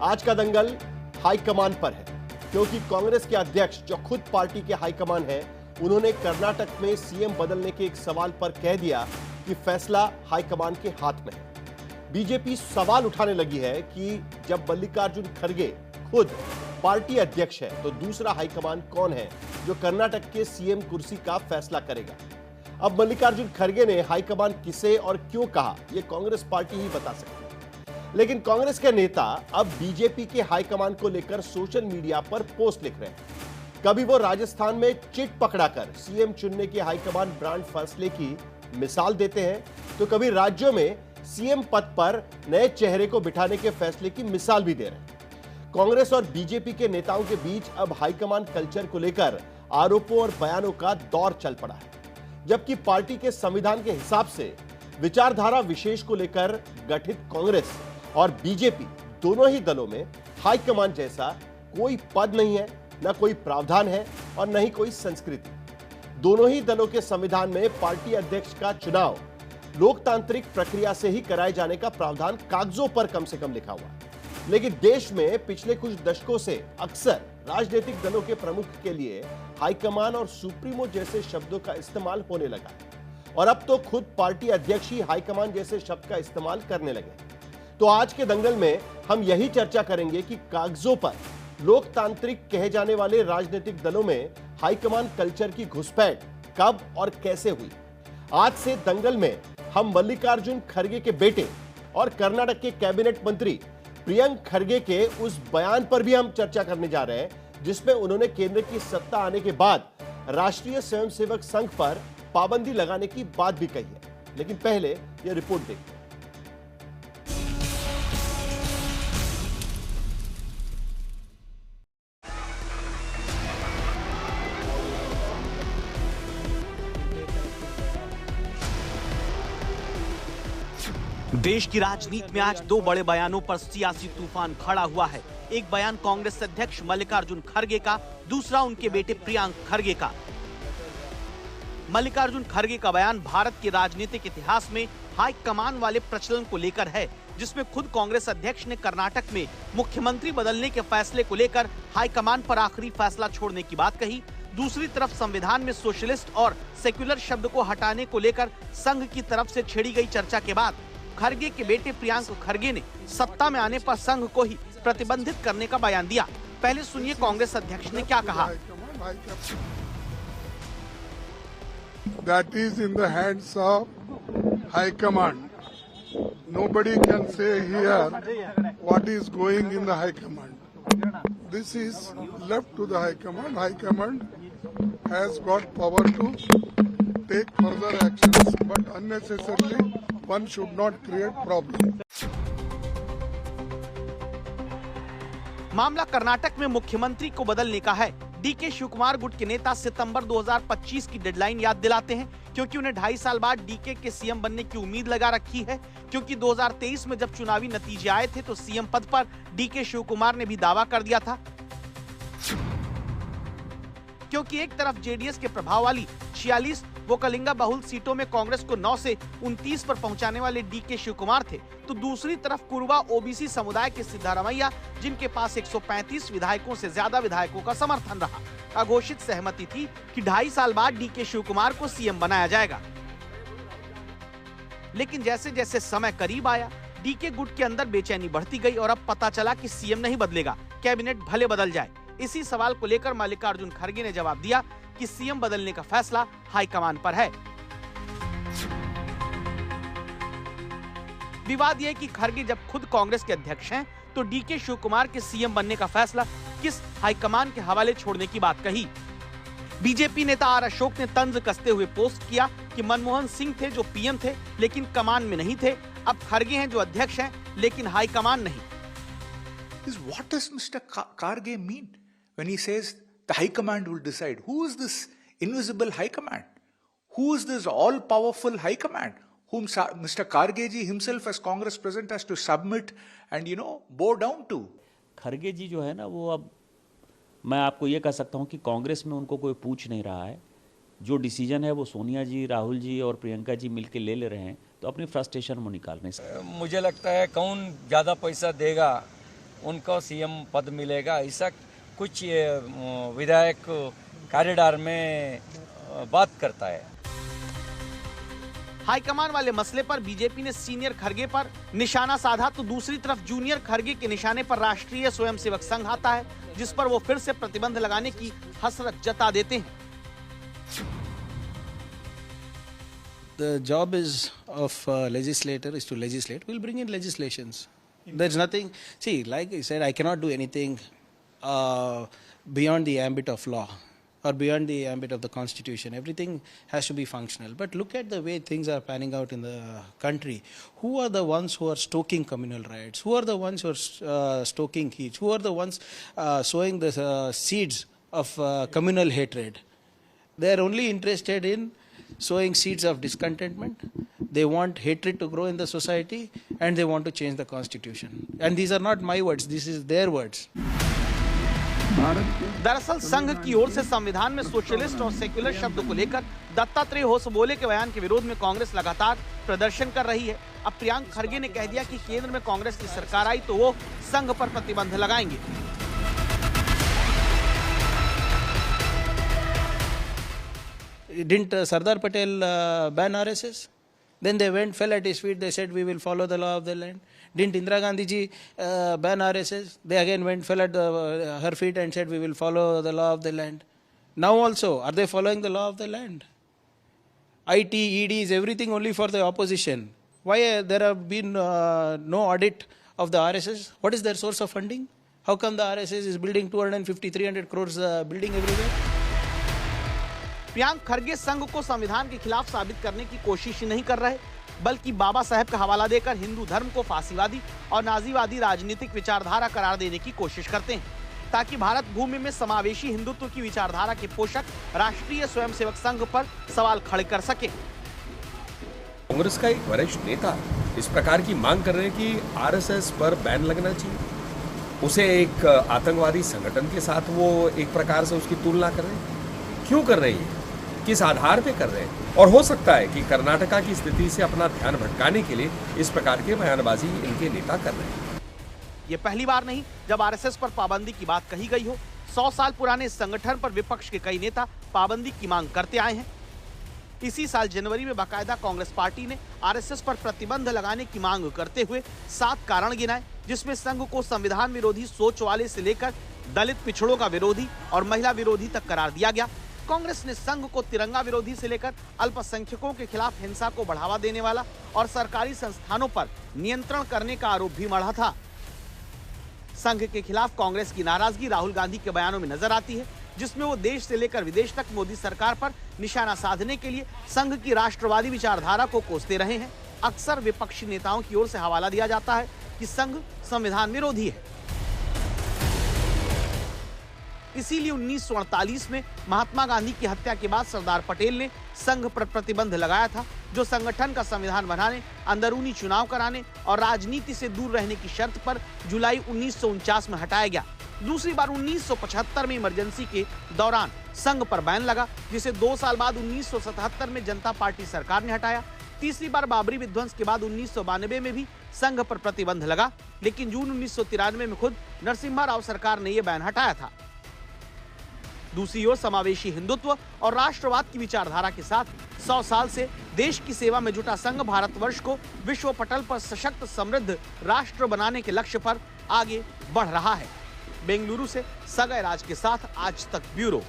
आज का दंगल हाईकमान पर है, क्योंकि कांग्रेस के अध्यक्ष जो खुद पार्टी के हाईकमान हैं, उन्होंने कर्नाटक में सीएम बदलने के एक सवाल पर कह दिया कि फैसला हाईकमान के हाथ में है। बीजेपी सवाल उठाने लगी है कि जब मल्लिकार्जुन खड़गे खुद पार्टी अध्यक्ष है तो दूसरा हाईकमान कौन है जो कर्नाटक के सीएम कुर्सी का फैसला करेगा। अब मल्लिकार्जुन खड़गे ने हाईकमान किसे और क्यों कहा, यह कांग्रेस पार्टी ही बता सकती है। लेकिन कांग्रेस के नेता अब बीजेपी के हाईकमान को लेकर सोशल मीडिया पर पोस्ट लिख रहे हैं। कभी वो राजस्थान में चिट पकड़ाकर सीएम चुनने के हाईकमान ब्रांड फैसले की मिसाल देते हैं, तो कभी राज्यों में सीएम पद पर नए चेहरे को बिठाने के फैसले की मिसाल भी दे रहे हैं। कांग्रेस और बीजेपी के नेताओं के बीच अब हाईकमान कल्चर को लेकर आरोपों और बयानों का दौर चल पड़ा है, जबकि पार्टी के संविधान के हिसाब से विचारधारा विशेष को लेकर गठित कांग्रेस और बीजेपी दोनों ही दलों में हाईकमान जैसा कोई पद नहीं है, न कोई प्रावधान है और न ही कोई संस्कृति। दोनों ही दलों के संविधान में पार्टी अध्यक्ष का चुनाव लोकतांत्रिक प्रक्रिया से ही कराए जाने का प्रावधान कागजों पर कम से कम लिखा हुआ है। लेकिन देश में पिछले कुछ दशकों से अक्सर राजनीतिक दलों के प्रमुख के लिए हाईकमान और सुप्रीमो जैसे शब्दों का इस्तेमाल होने लगा है, और अब तो खुद पार्टी अध्यक्ष ही हाईकमान जैसे शब्द का इस्तेमाल करने लगे। तो आज के दंगल में हम यही चर्चा करेंगे कि कागजों पर लोकतांत्रिक कहे जाने वाले राजनीतिक दलों में हाईकमान कल्चर की घुसपैठ कब और कैसे हुई। आज से दंगल में हम मल्लिकार्जुन खड़गे के बेटे और कर्नाटक के कैबिनेट मंत्री प्रियंक खड़गे के उस बयान पर भी हम चर्चा करने जा रहे हैं, जिसमें उन्होंने केंद्र की सत्ता आने के बाद राष्ट्रीय स्वयंसेवक संघ पर पाबंदी लगाने की बात भी कही है। लेकिन पहले यह रिपोर्ट देखिए। देश की राजनीति में आज दो बड़े बयानों पर सियासी तूफान खड़ा हुआ है। एक बयान कांग्रेस अध्यक्ष मल्लिकार्जुन खड़गे का, दूसरा उनके बेटे प्रियंक खड़गे का। मल्लिकार्जुन खड़गे का बयान भारत के राजनीतिक इतिहास में हाई कमान वाले प्रचलन को लेकर है, जिसमें खुद कांग्रेस अध्यक्ष ने कर्नाटक में मुख्यमंत्री बदलने के फैसले को लेकर हाईकमान पर आखिरी फैसला छोड़ने की बात कही। दूसरी तरफ संविधान में सोशलिस्ट और सेक्युलर शब्द को हटाने को लेकर संघ की तरफ से छेड़ी गई चर्चा के बाद खड़गे के बेटे प्रियंक खड़गे ने सत्ता में आने पर संघ को ही प्रतिबंधित करने का बयान दिया। पहले सुनिए कांग्रेस अध्यक्ष ने क्या कहा। That is in the hands of High Command. Nobody can say here what is going in the High Command. This is left to the High Command. High Command has got power to take further actions, but unnecessarily one should not create problem. मामला कर्नाटक में मुख्यमंत्री को बदलने का है। DK Shivkumar गुट के नेता सितंबर 2025 की डेडलाइन याद दिलाते हैं, क्योंकि उन्हें 2.5 साल बाद डीके के सीएम बनने की उम्मीद लगा रखी है। क्योंकि 2023 में जब चुनावी नतीजे आए थे तो सीएम पद पर डीके शिवकुमार ने भी दावा कर दिया था। क्योंकि एक तरफ जेडीएस के प्रभाव वाली 46 वो कलिंगा बहुल सीटों में कांग्रेस को 9 से 29 पर पहुंचाने वाले डीके शिवकुमार थे, तो दूसरी तरफ कुरुबा ओबीसी समुदाय के सिद्धारमैया, जिनके पास 135 विधायकों से ज्यादा विधायकों का समर्थन रहा, अघोषित सहमति थी कि 2.5 साल बाद डीके शिवकुमार को सीएम बनाया जाएगा। लेकिन जैसे जैसे समय करीब आया, डीके गुट के अंदर बेचैनी बढ़ती गई और अब पता चला कि सीएम नहीं बदलेगा, कैबिनेट भले बदल जाए। इसी सवाल को लेकर मल्लिकार्जुन खड़गे ने जवाब दिया कि सीएम बदलने का फैसला हाईकमान पर है। विवाद यह कि खड़गे जब खुद कांग्रेस के अध्यक्ष हैं, तो डीके शिवकुमार के सीएम बनने का फैसला किस हाईकमान के हवाले छोड़ने की बात कही। बीजेपी नेता आर अशोक ने तंज कसते हुए पोस्ट किया कि मनमोहन सिंह थे जो पीएम थे लेकिन कमान में नहीं थे, अब खड़गे हैं जो अध्यक्ष हैं लेकिन हाईकमान नहीं। What does Mr. Kharge mean when he says the High Command will decide? Who is this invisible High Command? Who is this all-powerful High Command whom Mr. Kharge ji himself as Congress President has to submit and bow down to? खड़गे जी जो है ना, वो अब मैं आपको ये कह सकता हूँ कि कांग्रेस में उनको कोई पूछ नहीं रहा है। जो डिसीजन है वो सोनिया जी, राहुल जी और प्रियंका जी मिलकर ले रहे हैं, तो अपनी फ्रस्ट्रेशन वो निकाल नहीं सकते। मुझे लगता है कौन ज़्यादा पैसा देगा उनको सीएम पद मिलेगा, ऐसा कुछ विधायक कॉरिडोर में बात करता है। हाईकमान वाले मसले पर बीजेपी ने सीनियर खरगे पर निशाना साधा तो दूसरी तरफ जूनियर खरगे के निशाने पर राष्ट्रीय स्वयंसेवक संघ आता है, जिस पर वो फिर से प्रतिबंध लगाने की हसरत जता देते हैं। The job is of legislator is to legislate. We'll bring in legislations. There's nothing. See, like I said, I cannot do anything beyond the ambit of law or beyond the ambit of the constitution. Everything has to be functional. But look at the way things are panning out in the country. Who are the ones who are stoking communal riots? Who are the ones who are stoking heat? Who are the ones sowing the seeds of communal hatred? They are only interested in sowing seeds of discontentment. They want hatred to grow in the society and they want to change the constitution. And these are not my words, this is their words. दरअसल संघ की ओर से संविधान में socialist और secular शब्द को लेकर दत्तात्रेय होसबोले के बयान के विरोध में कांग्रेस लगातार प्रदर्शन कर रही है। अब प्रियंक खरगे ने कह दिया कि केंद्र में कांग्रेस की सरकार आई तो वो संघ पर प्रतिबंध लगाएंगे। Didn't Sardar Patel ban RSS? Then they fell at his feet, they said we will follow the law of the land. Didn't Indira Gandhi ji ban RSS? They again fell at her feet and said we will follow the law of the land. Now also, are they following the law of the land? IT, ED is everything only for the opposition. Why there have been no audit of the RSS? What is their source of funding? How come the RSS is building 250-300 crores building everywhere? Priyank Kharge संघ को संविधान के खिलाफ साबित करने की कोशिश नहीं कर रहे, बल्कि बाबा साहेब का हवाला देकर हिंदू धर्म को फासीवादी और नाजीवादी राजनीतिक विचारधारा करार देने की कोशिश करते हैं, ताकि भारत भूमि में समावेशी हिंदुत्व की विचारधारा के पोषक राष्ट्रीय स्वयंसेवक संघ पर सवाल खड़े कर सके। कांग्रेस का एक वरिष्ठ नेता इस प्रकार की मांग कर रहे हैं कि आरएसएस पर बैन लगना चाहिए, उसे एक आतंकवादी संगठन के साथ वो एक प्रकार से उसकी तुलना कर रहे हैं। क्यों कर रहे हैं, किस आधार पे कर रहे हैं? और हो सकता है कि कर्नाटका की स्थिति से अपना ध्यान भटकाने के लिए इस प्रकार के बयानबाजी इनके नेता कर रहे हैं। ये पहली बार नहीं जब आरएसएस पर पाबंदी की बात कही गई हो। 100 साल पुराने इस संगठन पर विपक्ष के कई नेता पाबंदी की मांग करते आए हैं। इसी साल जनवरी में बाकायदा कांग्रेस पार्टी ने आरएसएस पर प्रतिबंध लगाने की मांग करते हुए 7 कारण गिनाए, जिसमें संघ को संविधान विरोधी सोच वाले से लेकर दलित पिछड़ों का विरोधी और महिला विरोधी तक करार दिया गया। कांग्रेस ने संघ को तिरंगा विरोधी से लेकर अल्पसंख्यकों के खिलाफ हिंसा को बढ़ावा देने वाला और सरकारी संस्थानों पर नियंत्रण करने का आरोप भी मढ़ा था। संघ के खिलाफ कांग्रेस की नाराजगी राहुल गांधी के बयानों में नजर आती है, जिसमें वो देश से लेकर विदेश तक मोदी सरकार पर निशाना साधने के लिए संघ की राष्ट्रवादी विचारधारा को कोसते रहे हैं। अक्सर विपक्षी नेताओं की ओर से हवाला दिया जाता है कि संघ संविधान विरोधी है। इसीलिए 1948 में महात्मा गांधी की हत्या के बाद सरदार पटेल ने संघ पर प्रतिबंध लगाया था, जो संगठन का संविधान बनाने, अंदरूनी चुनाव कराने और राजनीति से दूर रहने की शर्त पर जुलाई 1949 में हटाया गया। दूसरी बार 1975 में इमरजेंसी के दौरान संघ पर बैन लगा, जिसे 2 साल बाद 1977 में जनता पार्टी सरकार ने हटाया। तीसरी बार बाबरी विध्वंस के बाद 1992 में भी संघ पर प्रतिबंध लगा, लेकिन जून 1993 में खुद नरसिम्हा राव सरकार ने यह बैन हटाया था। दूसरी ओर समावेशी हिंदुत्व और राष्ट्रवाद की विचारधारा के साथ 100 साल से देश की सेवा में जुटा संघ भारतवर्ष को विश्व पटल पर सशक्त समृद्ध राष्ट्र बनाने के लक्ष्य पर आगे बढ़ रहा है। बेंगलुरु से सगय राज के साथ आज तक ब्यूरो।